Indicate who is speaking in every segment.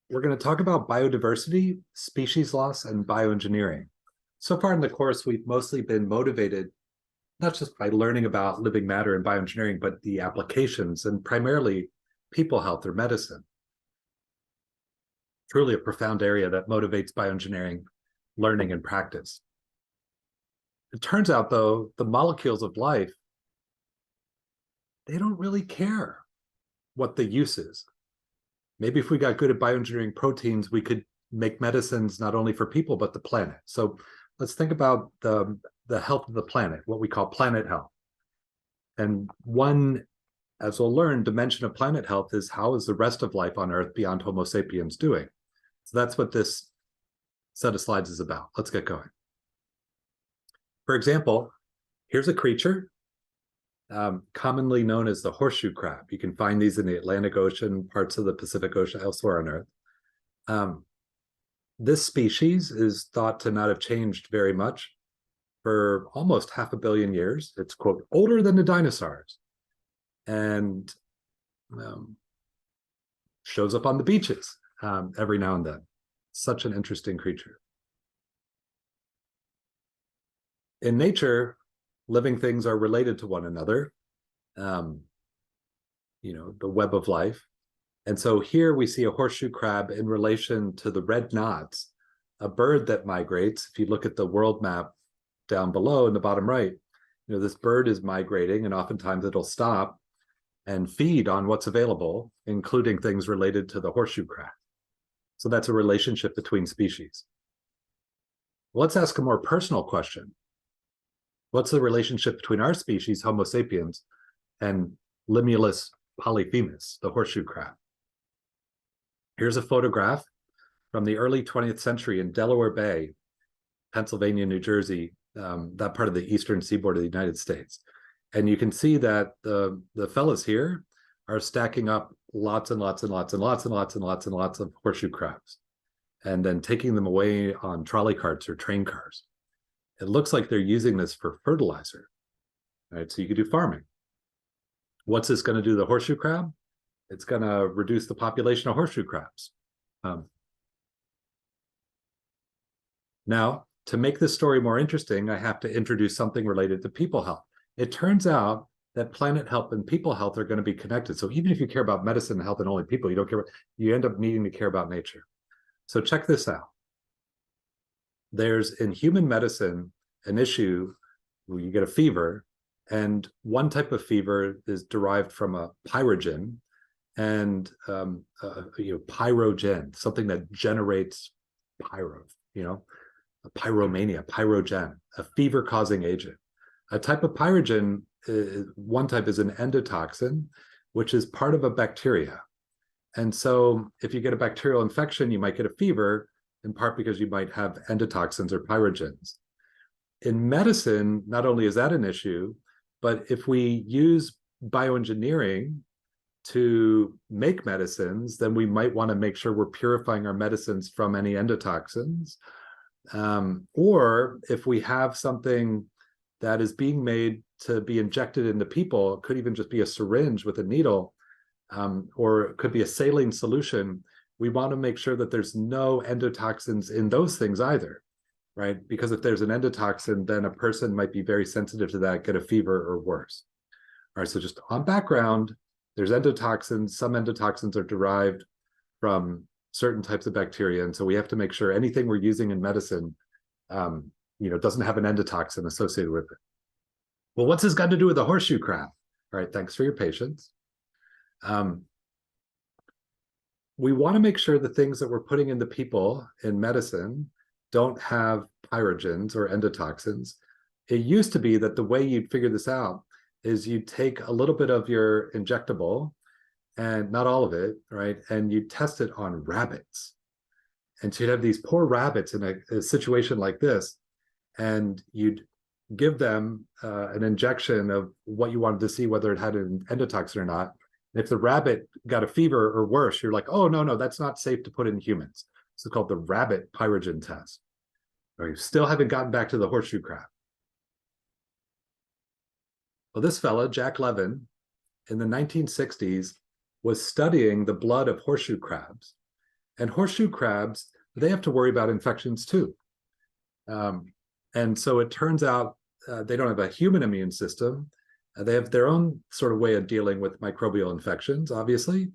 Speaker 1: We're going to talk about biodiversity, species loss, and bioengineering. So far in the course, we've mostly been motivated not just by learning about living matter and bioengineering, but the applications and primarily people health or medicine. Truly a profound area that motivates bioengineering, learning, and practice. It turns out, though, the molecules of life, they don't really care what the use is. Maybe if we got good at bioengineering proteins, we could make medicines not only for people, but the planet. So let's think about the health of the planet, what we call planet health. And one, as we'll learn, dimension of planet health is how is the rest of life on Earth beyond Homo sapiens doing? So that's what this set of slides is about. Let's get going. For example, here's a creature commonly known as the horseshoe crab. You can find these in the Atlantic Ocean, parts of the Pacific Ocean, elsewhere on Earth. This species is thought to not have changed very much for almost 500 million years. It's, quote, older than the dinosaurs, and shows up on the beaches every now and then. Such an interesting creature. In nature, living things are related to one another, the web of life. And so here we see a horseshoe crab in relation to the red knots, a bird that migrates. If you look at the world map down below in the bottom right, this bird is migrating, and oftentimes it'll stop and feed on what's available, including things related to the horseshoe crab. So that's a relationship between species. Let's ask a more personal question. What's the relationship between our species, Homo sapiens, and Limulus polyphemus, the horseshoe crab? Here's a photograph from the early 20th century in Delaware Bay, Pennsylvania, New Jersey, that part of the eastern seaboard of the United States. And you can see that the fellas here are stacking up lots and lots and lots and lots and lots and lots and lots of horseshoe crabs, and then taking them away on trolley carts or train cars. It looks like they're using this for fertilizer, right? So you could do farming. What's this going to do to the horseshoe crab? It's going to reduce the population of horseshoe crabs. Now, to make this story more interesting, I have to introduce something related to people health. It turns out that planet health and people health are going to be connected. So even if you care about medicine and health and only people, you don't care, you end up needing to care about nature. So check this out. There's in human medicine an issue where you get a fever, and one type of fever is derived from a pyrogen, and pyrogen, something that generates pyro, a pyromania, pyrogen, a fever-causing agent. A type of pyrogen, one type is an endotoxin, which is part of a bacteria. And so if you get a bacterial infection, you might get a fever, in part because you might have endotoxins or pyrogens. In medicine, not only is that an issue, but if we use bioengineering to make medicines, then we might want to make sure we're purifying our medicines from any endotoxins. Or if we have something that is being made to be injected into people, it could even just be a syringe with a needle, or it could be a saline solution. We want to make sure that there's no endotoxins in those things either, right? Because if there's an endotoxin, then a person might be very sensitive to that, get a fever or worse. All right, so just on background, there's endotoxins. Some endotoxins are derived from certain types of bacteria, and so we have to make sure anything we're using in medicine, doesn't have an endotoxin associated with it. Well, what's this got to do with the horseshoe crab? All right, thanks for your patience. We want to make sure the things that we're putting into people in medicine don't have pyrogens or endotoxins. It used to be that the way you'd figure this out is you'd take a little bit of your injectable, and not all of it, right? And you test it on rabbits. And so you'd have these poor rabbits in a situation like this, and you'd give them an injection of what you wanted to see whether it had an endotoxin or not. And if the rabbit got a fever or worse, you're like, oh, no, that's not safe to put in humans. It's called the rabbit pyrogen test. We still haven't gotten back to the horseshoe crab. Well, this fella, Jack Levin, in the 1960s, was studying the blood of horseshoe crabs And horseshoe crabs, they have to worry about infections too. And so it turns out they don't have a human immune system. They have their own sort of way of dealing with microbial infections, obviously,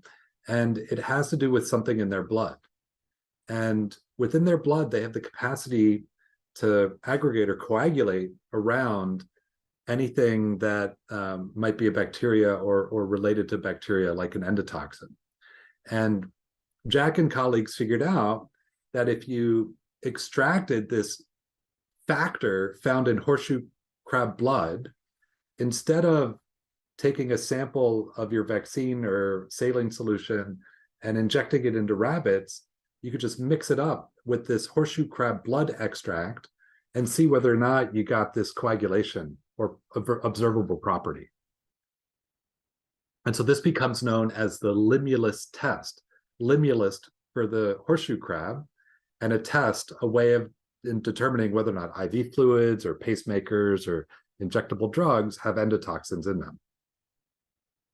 Speaker 1: and it has to do with something in their blood. And within their blood, they have the capacity to aggregate or coagulate around anything that might be a bacteria or related to bacteria, like an endotoxin. And Jack and colleagues figured out that if you extracted this factor found in horseshoe crab blood, instead of taking a sample of your vaccine or saline solution and injecting it into rabbits, you could just mix it up with this horseshoe crab blood extract and see whether or not you got this coagulation or observable property. And so this becomes known as the limulus test. Limulus for the horseshoe crab, and a test, a way of in determining whether or not IV fluids or pacemakers or injectable drugs have endotoxins in them.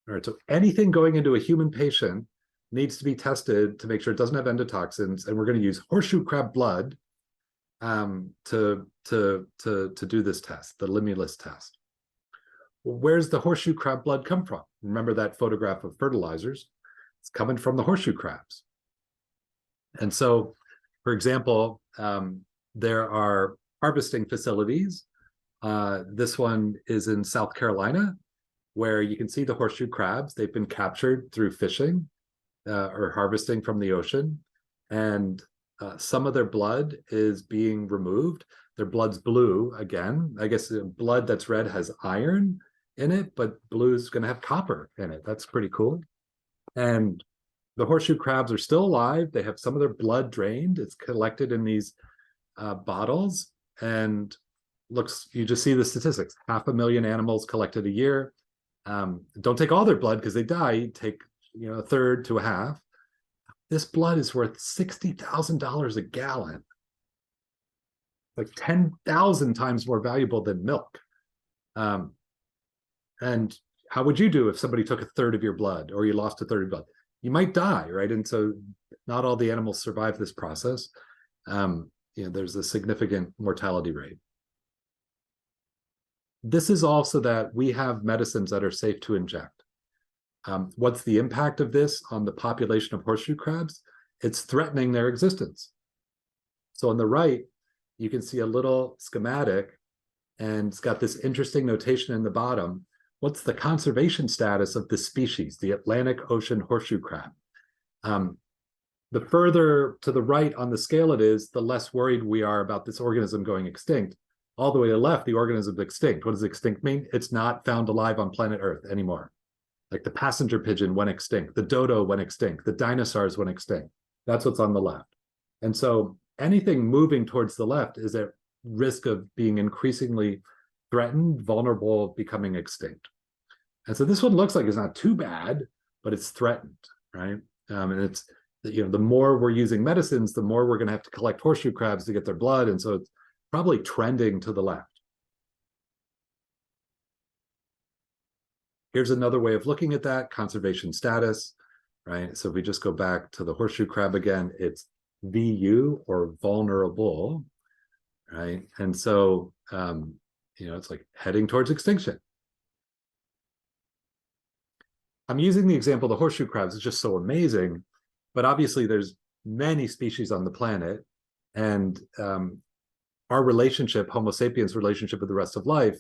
Speaker 1: All right, so anything going into a human patient needs to be tested to make sure it doesn't have endotoxins, and we're going to use horseshoe crab blood to do this test, the limulus test. Well, where's the horseshoe crab blood come from? Remember that photograph of fertilizers? It's coming from the horseshoe crabs. And so, for example, there are harvesting facilities. This one is in South Carolina, where you can see the horseshoe crabs. They've been captured through fishing or harvesting from the ocean. And some of their blood is being removed. Their blood's blue again. I guess blood that's red has iron in it, but blue is going to have copper in it. That's pretty cool. And the horseshoe crabs are still alive. They have some of their blood drained. It's collected in these bottles, and you just see the statistics. 500,000 animals collected a year. Don't take all their blood because they die. Take a third to a half. This blood is worth $60,000 a gallon, like 10,000 times more valuable than milk. And how would you do if somebody took a third of your blood, or you lost a third of your blood? You might die, right? And so not all the animals survive this process. There's a significant mortality rate. This is also that we have medicines that are safe to inject. What's the impact of this on the population of horseshoe crabs? It's threatening their existence. So on the right, you can see a little schematic, and it's got this interesting notation in the bottom. What's the conservation status of this species, the Atlantic Ocean horseshoe crab? The further to the right on the scale it is, the less worried we are about this organism going extinct. All the way to the left, the organism is extinct. What does extinct mean? It's not found alive on planet Earth anymore. Like the passenger pigeon went extinct, the dodo went extinct, the dinosaurs went extinct. That's what's on the left. And so anything moving towards the left is at risk of being increasingly threatened, vulnerable, becoming extinct. And so this one looks like it's not too bad, but it's threatened, right? And it's, the more we're using medicines, the more we're going to have to collect horseshoe crabs to get their blood. And so it's probably trending to the left. Here's another way of looking at that, conservation status, right? So if we just go back to the horseshoe crab again, it's VU, or vulnerable, right? And so, it's like heading towards extinction. I'm using the example of the horseshoe crabs. It's just so amazing, but obviously there's many species on the planet, and our relationship, Homo sapiens relationship with the rest of life,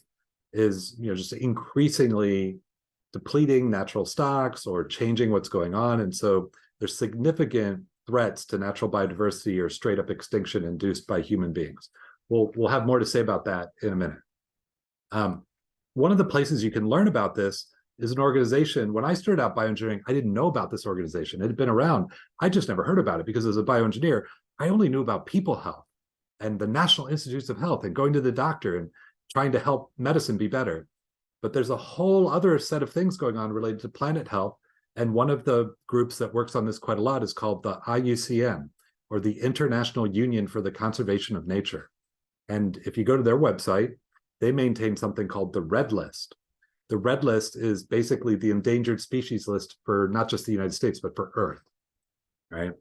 Speaker 1: is just increasingly depleting natural stocks or changing what's going on. And so there's significant threats to natural biodiversity or straight up extinction induced by human beings. We'll have more to say about that in a minute. One of the places you can learn about this is an organization. When I started out bioengineering, I didn't know about this organization. It had been around. I just never heard about it because as a bioengineer, I only knew about people health and the National Institutes of Health and going to the doctor and trying to help medicine be better. But there's a whole other set of things going on related to planet health. And one of the groups that works on this quite a lot is called the IUCN, or the International Union for the Conservation of Nature. And if you go to their website, they maintain something called the Red List. The Red List is basically the endangered species list for not just the United States, but for Earth, right?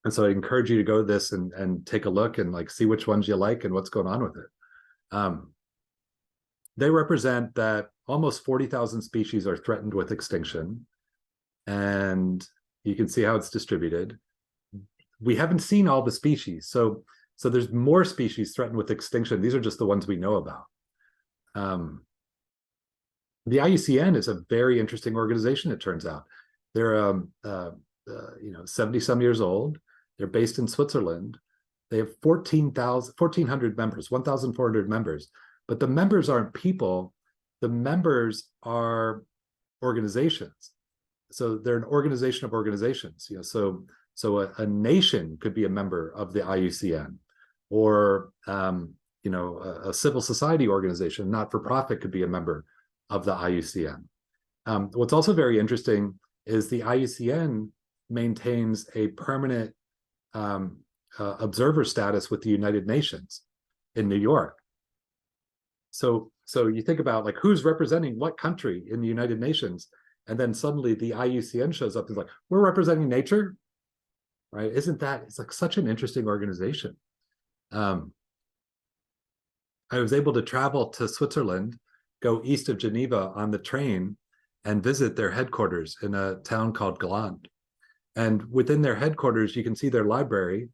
Speaker 1: And so I encourage you to go to this and take a look and like see which ones you like and what's going on with it. They represent that almost 40,000 species are threatened with extinction. And you can see how it's distributed. We haven't seen all the species. So there's more species threatened with extinction. These are just the ones we know about. The IUCN is a very interesting organization, it turns out. They're 70 some years old. They're based in Switzerland. They have 1,400 members, 1,400 members. But the members aren't people. The members are organizations. So they're an organization of organizations. So a nation could be a member of the IUCN, or a civil society organization, not-for-profit, could be a member of the IUCN. What's also very interesting is the IUCN maintains a permanent observer status with the United Nations in New York. So you think about like who's representing what country in the United Nations, and then suddenly the IUCN shows up and is like, we're representing nature, right? Isn't that, it's like such an interesting organization. I was able to travel to Switzerland, go east of Geneva on the train, and visit their headquarters in a town called Gland. And within their headquarters, you can see their library.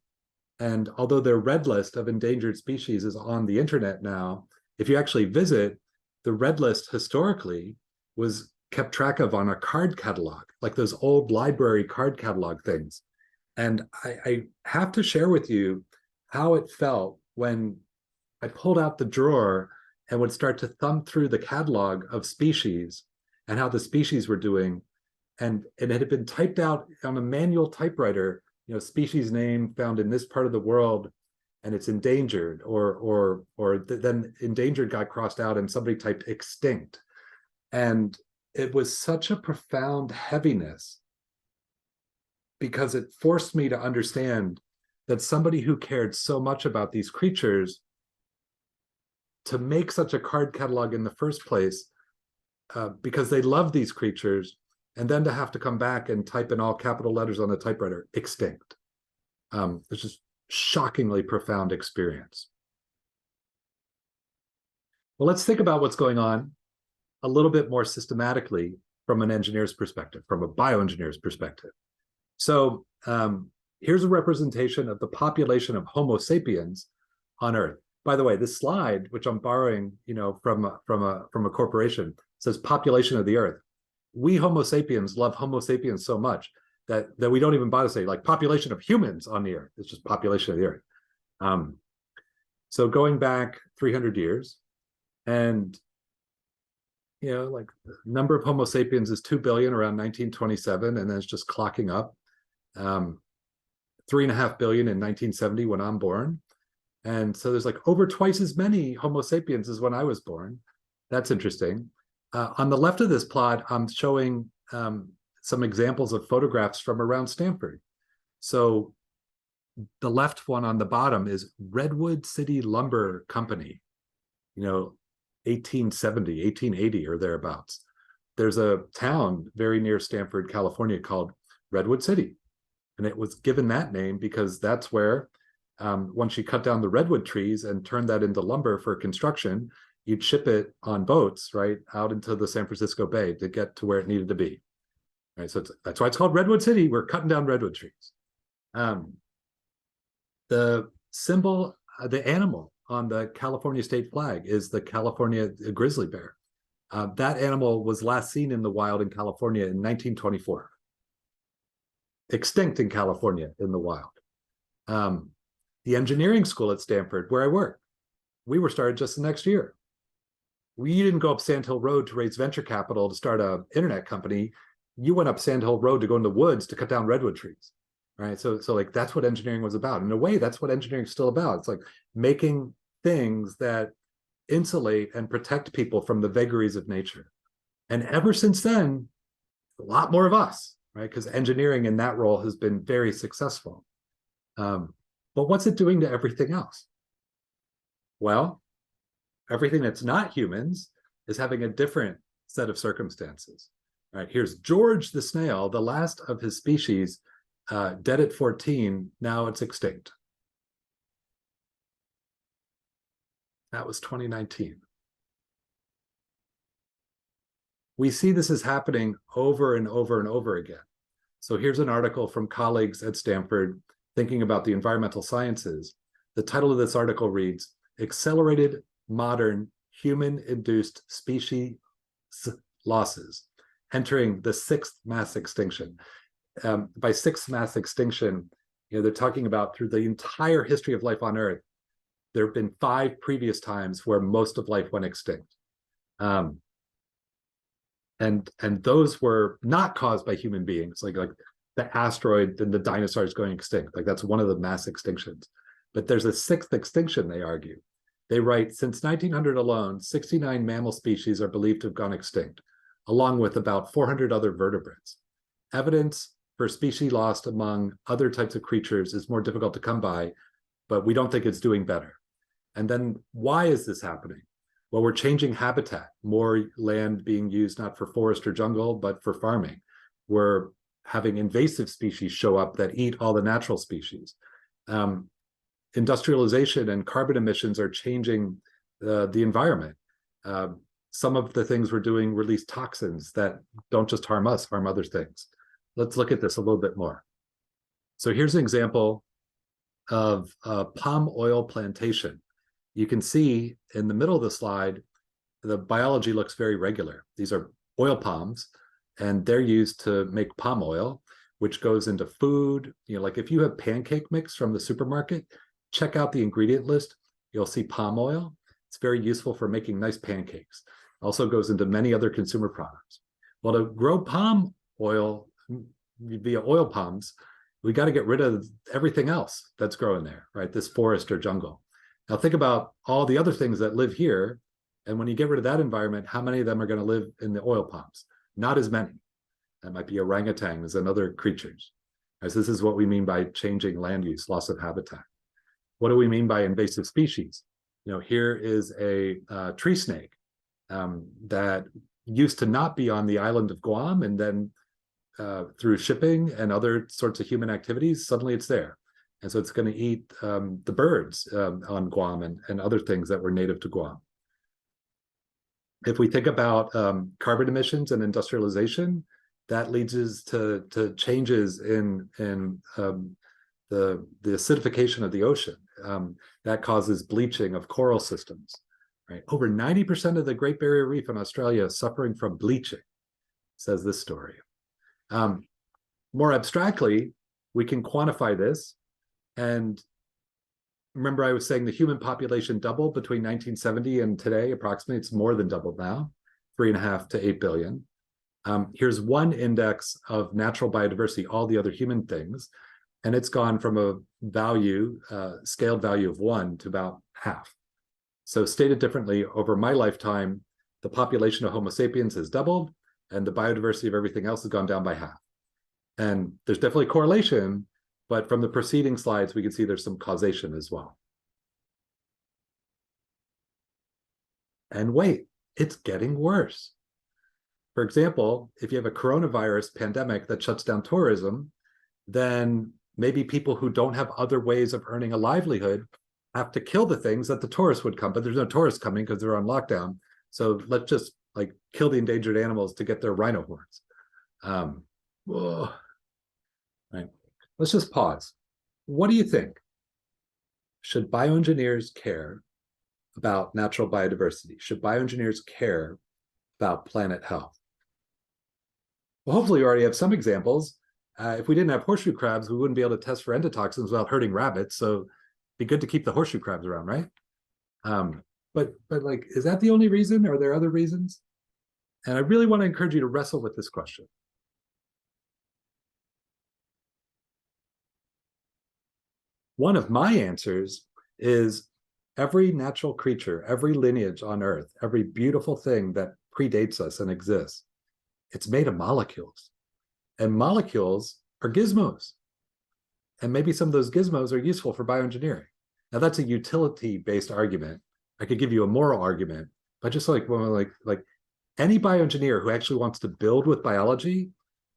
Speaker 1: And although their red list of endangered species is on the internet now, if you actually visit, the red list historically was kept track of on a card catalog, like those old library card catalog things. And I have to share with you how it felt when I pulled out the drawer and would start to thumb through the catalog of species and how the species were doing. And it had been typed out on a manual typewriter, species name found in this part of the world, and it's endangered, or then endangered got crossed out and somebody typed extinct. And it was such a profound heaviness because it forced me to understand that somebody who cared so much about these creatures, to make such a card catalog in the first place, because they love these creatures, and then to have to come back and type in all capital letters on a typewriter, extinct. It's just shockingly profound experience. Well, let's think about what's going on a little bit more systematically from an engineer's perspective, from a bioengineer's perspective. So here's a representation of the population of Homo sapiens on Earth. By the way, this slide, which I'm borrowing, from a corporation, says population of the Earth. We Homo sapiens love Homo sapiens so much that we don't even bother to say like population of humans on the Earth. It's just population of the Earth. So going back 300 years, and like the number of Homo sapiens is 2 billion around 1927, and then it's just clocking up. 3.5 billion in 1970 when I'm born. And so there's like over twice as many Homo sapiens as when I was born. That's interesting. On the left of this plot, I'm showing some examples of photographs from around Stanford. So the left one on the bottom is Redwood City Lumber Company, 1870, 1880 or thereabouts. There's a town very near Stanford, California called Redwood City. And it was given that name because that's where, once you cut down the redwood trees and turn that into lumber for construction, you'd ship it on boats, right, out into the San Francisco Bay to get to where it needed to be. Right, so that's why it's called Redwood City. We're cutting down redwood trees. The symbol, the animal on the California state flag is the California grizzly bear. That animal was last seen in the wild in California in 1924. Extinct in California in the wild. The engineering school at Stanford, where I work, we were started just the next year. We didn't go up Sand Hill Road to raise venture capital to start an internet company. You went up Sand Hill Road to go in the woods to cut down redwood trees, right? So like that's what engineering was about. In a way, that's what engineering is still about. It's like making things that insulate and protect people from the vagaries of nature. And ever since then, a lot more of us, right? Because engineering in that role has been very successful. But what's it doing to everything else? Well, everything that's not humans is having a different set of circumstances. All right, here's George the snail, the last of his species, dead at 14, now it's extinct. That was 2019. We see this is happening over and over and over again. So here's an article from colleagues at Stanford thinking about the environmental sciences. The title of this article reads, Accelerated Modern Human-Induced Species Losses, Entering the Sixth Mass Extinction. By sixth mass extinction, they're talking about through the entire history of life on Earth, there have been 5 previous times where most of life went extinct. And those were not caused by human beings, like the asteroid and the dinosaurs going extinct. Like that's one of the mass extinctions. But there's a sixth extinction, they argue. They write, since 1900 alone, 69 mammal species are believed to have gone extinct, along with about 400 other vertebrates. Evidence for species lost among other types of creatures is more difficult to come by, but we don't think it's doing better. And then why is this happening? Well, we're changing habitat, more land being used not for forest or jungle, but for farming. We're having invasive species show up that eat all the natural species. Industrialization and carbon emissions are changing the environment. Some of the things we're doing release toxins that don't just harm us, harm other things. Let's look at this a little bit more. So here's an example of a palm oil plantation. You can see in the middle of the slide, the biology looks very regular. These are oil palms, and they're used to make palm oil, which goes into food. Like if you have pancake mix from the supermarket, check out the ingredient list. You'll see palm oil. It's very useful for making nice pancakes. Also goes into many other consumer products. Well, to grow palm oil via oil palms, we got to get rid of everything else that's growing there, right? This forest or jungle. Now think about all the other things that live here. And when you get rid of that environment, how many of them are going to live in the oil palms? Not as many. That might be orangutans and other creatures. As this is what we mean by changing land use, loss of habitat. What do we mean by invasive species? Here is a tree snake that used to not be on the island of Guam, and then through shipping and other sorts of human activities, suddenly it's there. And so it's going to eat the birds on Guam and other things that were native to Guam. If we think about carbon emissions and industrialization, that leads us to changes in the acidification of the ocean. That causes bleaching of coral systems. Right? Over 90% of the Great Barrier Reef in Australia is suffering from bleaching, says this story. More abstractly, we can quantify this. And remember, I was saying the human population doubled between 1970 and today, approximately. It's more than doubled now, 3.5 to 8 billion. Here's one index of natural biodiversity, all the other human things, and it's gone from a value, scaled value of 1 to about half. So stated differently, over my lifetime, the population of Homo sapiens has doubled, and the biodiversity of everything else has gone down by half. And there's definitely correlation, but from the preceding slides, we can see there's some causation as well. And wait, it's getting worse. For example, if you have a coronavirus pandemic that shuts down tourism, then maybe people who don't have other ways of earning a livelihood have to kill the things that the tourists would come, but there's no tourists coming because they're on lockdown. So let's just kill the endangered animals to get their rhino horns. Right. Let's just pause. What do you think? Should bioengineers care about natural biodiversity? Should bioengineers care about planet health? Well, hopefully you already have some examples. If we didn't have horseshoe crabs, we wouldn't be able to test for endotoxins without hurting rabbits. So it'd be good to keep the horseshoe crabs around, right? But is that the only reason? Are there other reasons? And I really want to encourage you to wrestle with this question. One of my answers is every natural creature, every lineage on Earth, every beautiful thing that predates us and exists, it's made of molecules. And molecules are gizmos. And maybe some of those gizmos are useful for bioengineering. Now that's a utility-based argument. I could give you a moral argument, but just like any bioengineer who actually wants to build with biology,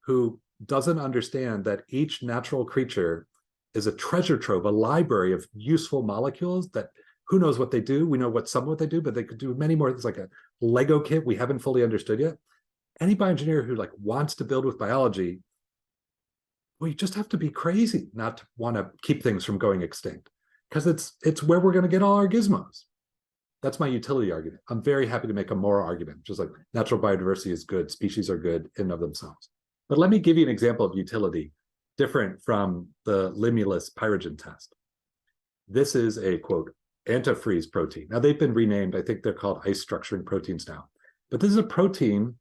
Speaker 1: who doesn't understand that each natural creature is a treasure trove, a library of useful molecules that who knows what they do. We know some of what they do, but they could do many more. It's like a Lego kit we haven't fully understood yet. Any bioengineer who like wants to build with biology, well, you just have to be crazy not to want to keep things from going extinct, because it's where we're going to get all our gizmos. That's my utility argument. I'm very happy to make a moral argument, just like natural biodiversity is good, species are good in and of themselves. But let me give you an example of utility different from the limulus pyrogen test. This is a, quote, antifreeze protein. Now, they've been renamed. I think they're called ice structuring proteins now. But this is a protein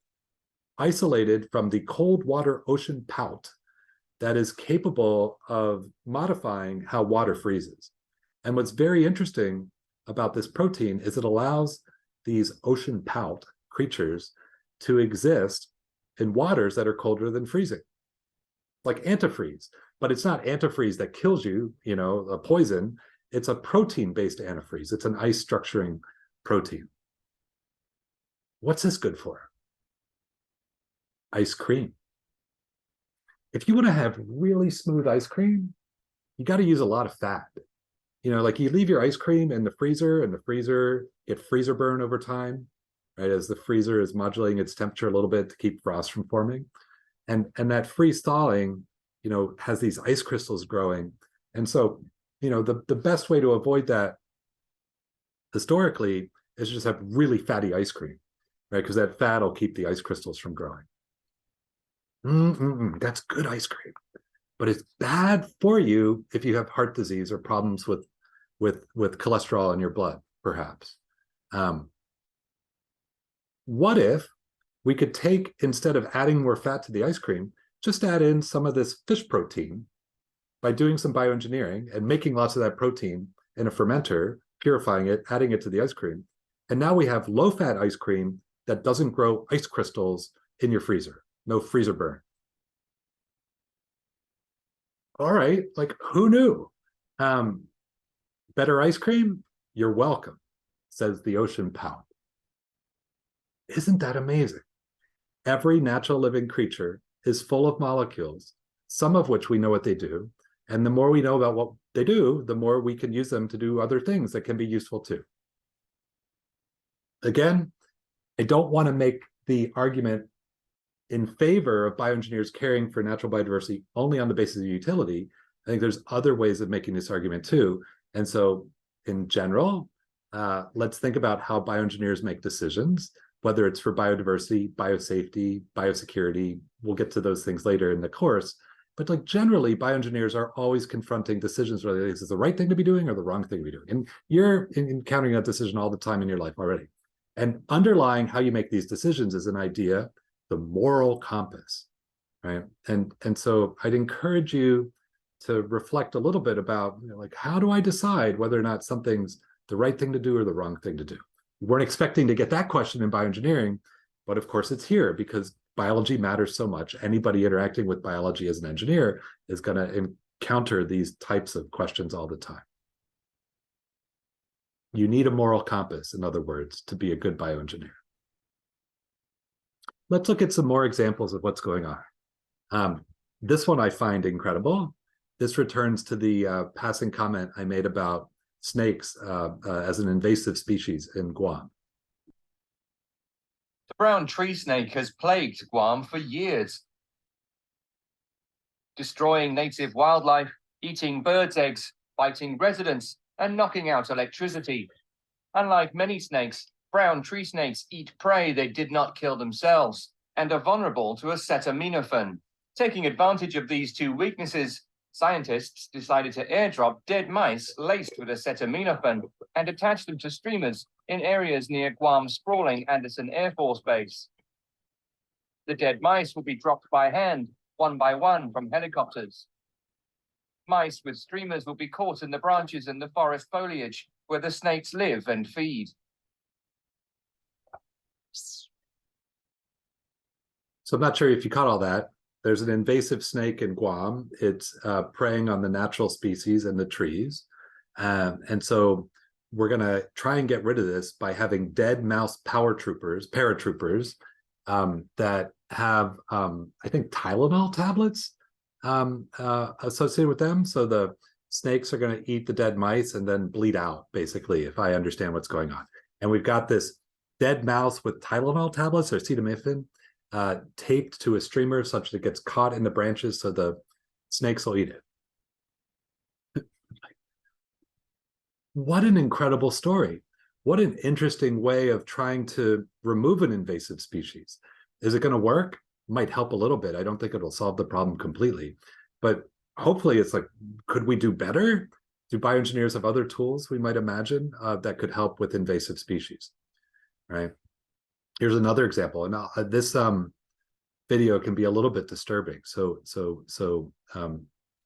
Speaker 1: isolated from the cold water ocean pout that is capable of modifying how water freezes. And what's very interesting about this protein is it allows these ocean pout creatures to exist in waters that are colder than freezing, like antifreeze. But it's not antifreeze that kills you, a poison. It's a protein-based antifreeze. It's an ice structuring protein. What's this good for? Ice cream. If you want to have really smooth ice cream, you got to use a lot of fat. Like you leave your ice cream in the freezer, and the freezer get freezer burn over time, right? As the freezer is modulating its temperature a little bit to keep frost from forming. And that freeze thawing, has these ice crystals growing. And so, the best way to avoid that historically is just have really fatty ice cream, right? Because that fat will keep the ice crystals from growing. That's good ice cream, but it's bad for you if you have heart disease or problems with cholesterol in your blood, perhaps. What if we could take, instead of adding more fat to the ice cream, just add in some of this fish protein by doing some bioengineering and making lots of that protein in a fermenter, purifying it, adding it to the ice cream. And now we have low-fat ice cream that doesn't grow ice crystals in your freezer. No freezer burn. All right, like who knew? Better ice cream? You're welcome, says the ocean pout. Isn't that amazing? Every natural living creature is full of molecules, some of which we know what they do. And the more we know about what they do, the more we can use them to do other things that can be useful too. Again, I don't want to make the argument in favor of bioengineers caring for natural biodiversity only on the basis of utility. I think there's other ways of making this argument too. And so in general, let's think about how bioengineers make decisions, whether it's for biodiversity, biosafety, biosecurity. We'll get to those things later in the course. But like generally, bioengineers are always confronting decisions whether this is the right thing to be doing or the wrong thing to be doing. And you're encountering that decision all the time in your life already. And underlying how you make these decisions is an idea, the moral compass, right? And so I'd encourage you to reflect a little bit about, like, how do I decide whether or not something's the right thing to do or the wrong thing to do? We weren't expecting to get that question in bioengineering, but of course it's here because biology matters so much. Anybody interacting with biology as an engineer is going to encounter these types of questions all the time. You need a moral compass, in other words, to be a good bioengineer. Let's look at some more examples of what's going on. This one I find incredible. This returns to the passing comment I made about snakes as an invasive species in Guam.
Speaker 2: The brown tree snake has plagued Guam for years, destroying native wildlife, eating birds' eggs, biting residents, and knocking out electricity. Unlike many snakes, brown tree snakes eat prey they did not kill themselves and are vulnerable to acetaminophen. Taking advantage of these two weaknesses, scientists decided to airdrop dead mice laced with acetaminophen and attach them to streamers in areas near Guam's sprawling Andersen Air Force Base. The dead mice will be dropped by hand, one by one, from helicopters. Mice with streamers will be caught in the branches and the forest foliage where the snakes live and feed.
Speaker 1: So I'm not sure if you caught all that. There's an invasive snake in Guam. It's preying on the natural species and the trees. And so we're going to try and get rid of this by having dead mouse paratroopers that have, I think, Tylenol tablets associated with them. So the snakes are going to eat the dead mice and then bleed out, basically, if I understand what's going on. And we've got this dead mouse with Tylenol tablets or acetaminophen taped to a streamer such that it gets caught in the branches so the snakes will eat it. What an incredible story. What an interesting way of trying to remove an invasive species. Is it going to work? Might help a little bit. I don't think it'll solve the problem completely. But hopefully it's like, could we do better? Do bioengineers have other tools we might imagine that could help with invasive species? Right. Here's another example. And this video can be a little bit disturbing. So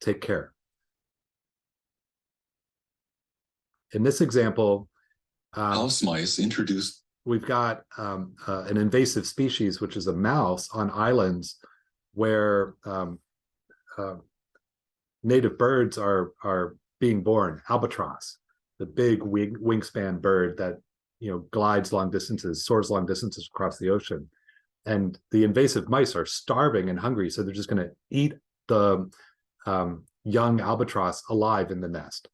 Speaker 1: take care. In this example,
Speaker 3: house mice introduced.
Speaker 1: We've got an invasive species, which is a mouse on islands where native birds are being born. Albatross, the big wingspan bird that glides long distances, soars long distances across the ocean. And the invasive mice are starving and hungry, so they're just going to eat the young albatross alive in the nest.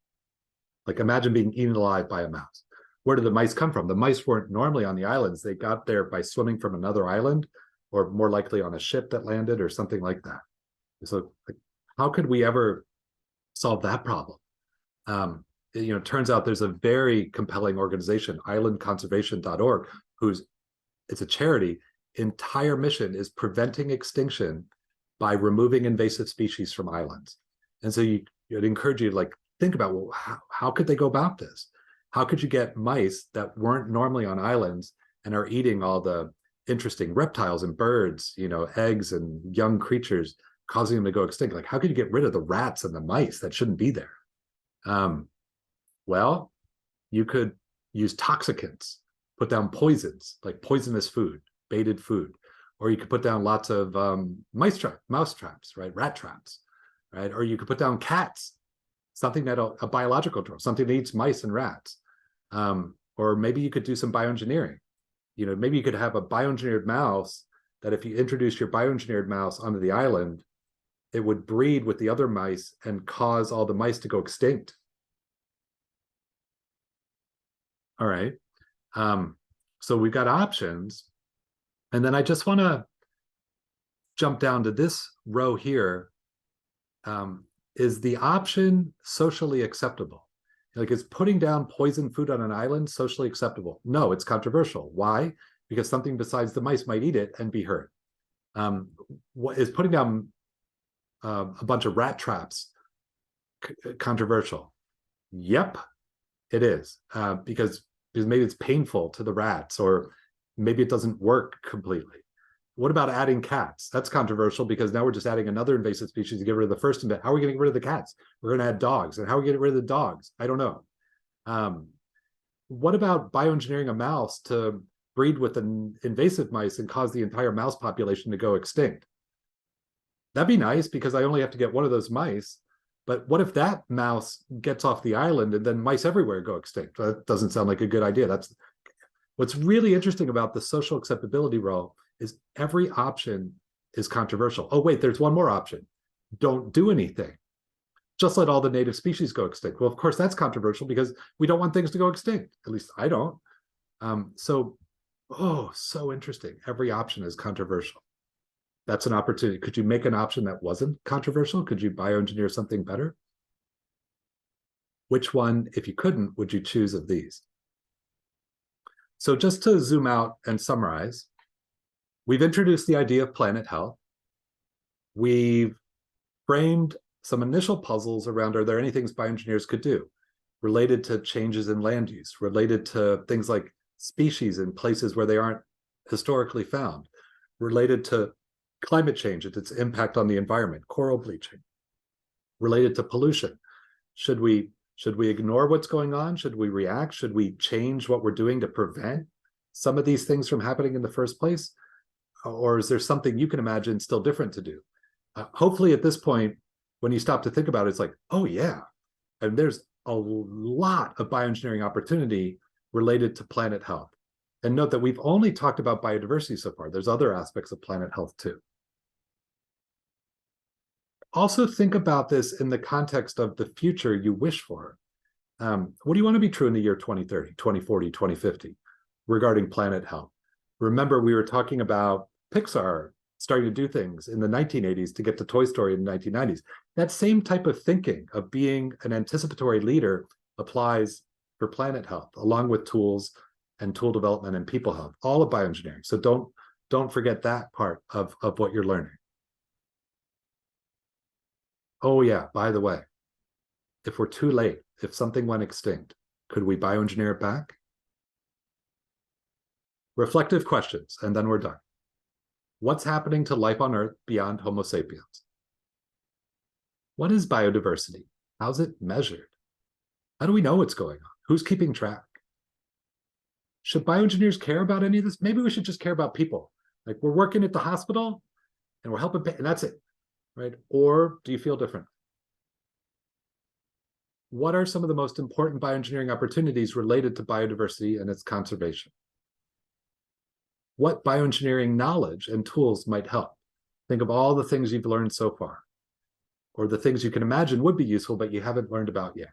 Speaker 1: Like, imagine being eaten alive by a mouse. Where did the mice come from? The mice weren't normally on the islands. They got there by swimming from another island, or more likely on a ship that landed or something like that. So how could we ever solve that problem? It turns out there's a very compelling organization, islandconservation.org, it's a charity. Entire mission is preventing extinction by removing invasive species from islands. And so I'd encourage you to think about, well, how could they go about this? How could you get mice that weren't normally on islands and are eating all the interesting reptiles and birds, eggs and young creatures, causing them to go extinct? How could you get rid of the rats and the mice that shouldn't be there? Well, you could use toxicants, put down poisons, like poisonous food, baited food, or you could put down lots of mouse traps, right? Rat traps, right? Or you could put down cats, something that a biological drug, something that eats mice and rats. Or maybe you could do some bioengineering. Maybe you could have a bioengineered mouse that if you introduce your bioengineered mouse onto the island, it would breed with the other mice and cause all the mice to go extinct. All right. So we've got options. And then I just want to jump down to this row here. Is the option socially acceptable? Is putting down poison food on an island socially acceptable? No, it's controversial. Why? Because something besides the mice might eat it and be hurt. What is putting down a bunch of rat traps controversial? Yep, it is. Because maybe it's painful to the rats, or maybe it doesn't work completely. What about adding cats? That's controversial because now we're just adding another invasive species to get rid of the first. How are we going to get rid of the cats? We're going to add dogs. And how are we going to get rid of the dogs? I don't know. What about bioengineering a mouse to breed with an invasive mice and cause the entire mouse population to go extinct? That'd be nice because I only have to get one of those mice. But what if that mouse gets off the island and then mice everywhere go extinct? That doesn't sound like a good idea. That's what's really interesting about the social acceptability role. Is every option is controversial. Oh, wait, there's one more option. Don't do anything. Just let all the native species go extinct. Well, of course, that's controversial because we don't want things to go extinct. At least I don't. So interesting. Every option is controversial. That's an opportunity. Could you make an option that wasn't controversial? Could you bioengineer something better? Which one, if you couldn't, would you choose of these? So just to zoom out and summarize, we've introduced the idea of planet health. We've framed some initial puzzles around, are there any things bioengineers could do related to changes in land use, related to things like species in places where they aren't historically found, related to climate change and its impact on the environment, coral bleaching, related to pollution. Should we ignore what's going on? Should we react? Should we change what we're doing to prevent some of these things from happening in the first place? Or is there something you can imagine still different to do? Hopefully at this point, when you stop to think about it, it's like, oh yeah, and there's a lot of bioengineering opportunity related to planet health. And note that we've only talked about biodiversity so far. There's other aspects of planet health too. Also think about this in the context of the future you wish for. What do you want to be true in the year 2030, 2040, 2050 regarding planet health? Remember, we were talking about Pixar starting to do things in the 1980s to get to Toy Story in the 1990s. That same type of thinking of being an anticipatory leader applies for planet health, along with tools and tool development and people health, all of bioengineering. So don't forget that part of what you're learning. Oh yeah, by the way, if we're too late, if something went extinct, could we bioengineer it back? Reflective questions, and then we're done. What's happening to life on Earth beyond Homo sapiens? What is biodiversity? How's it measured? How do we know what's going on? Who's keeping track? Should bioengineers care about any of this? Maybe we should just care about people. Like we're working at the hospital and we're helping, and that's it, right? Or do you feel different? What are some of the most important bioengineering opportunities related to biodiversity and its conservation? What bioengineering knowledge and tools might help? Think of all the things you've learned so far, or the things you can imagine would be useful, but you haven't learned about yet.